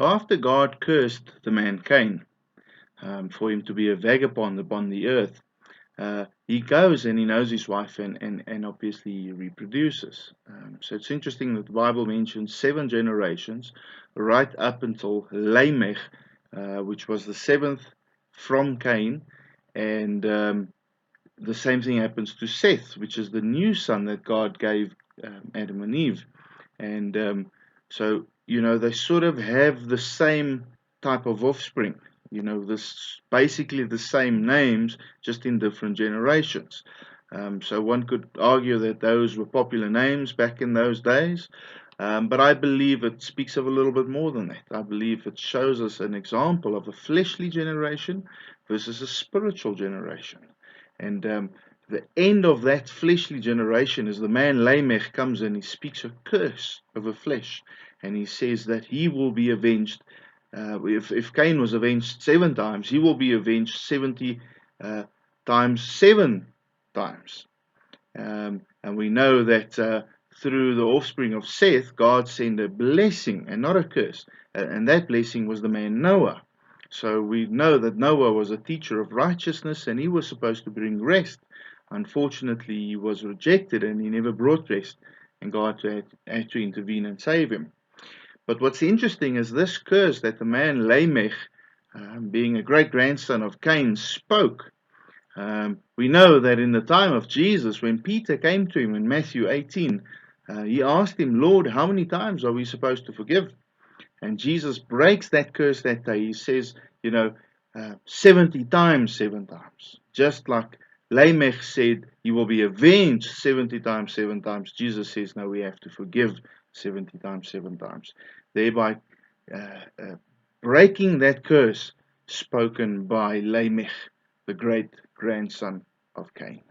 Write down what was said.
So after God cursed the man Cain for him to be a vagabond upon the earth, he goes and he knows his wife and obviously he reproduces. So it's interesting that the Bible mentions 7 generations right up until Lamech, which was the 7th from Cain, and the same thing happens to Seth, which is the new son that God gave Adam and Eve. And so, they sort of have the same type of offspring. This basically the same names, just in different generations. So one could argue that those were popular names back in those days. But I believe it speaks of a little bit more than that. I believe it shows us an example of a fleshly generation versus a spiritual generation. And the end of that fleshly generation is the man Lamech comes and he speaks a curse over flesh. And he says that he will be avenged. If Cain was avenged 7 times, he will be avenged 70 times 7 times. And we know that through the offspring of Seth, God sent a blessing and not a curse. And that blessing was the man Noah. So we know that Noah was a teacher of righteousness and he was supposed to bring rest. Unfortunately, he was rejected and he never brought rest. And God had to intervene and save him. But what's interesting is this curse that the man Lamech, being a great-grandson of Cain, spoke. We know that in the time of Jesus, when Peter came to him in Matthew 18, he asked him, Lord, how many times are we supposed to forgive? And Jesus breaks that curse that day. He says, 70 times 7 times. Just like Lamech said, he will be avenged 70 times 7 times. Jesus says, no, we have to forgive 70 times 7 times. Thereby breaking that curse spoken by Lamech, the great grandson of Cain.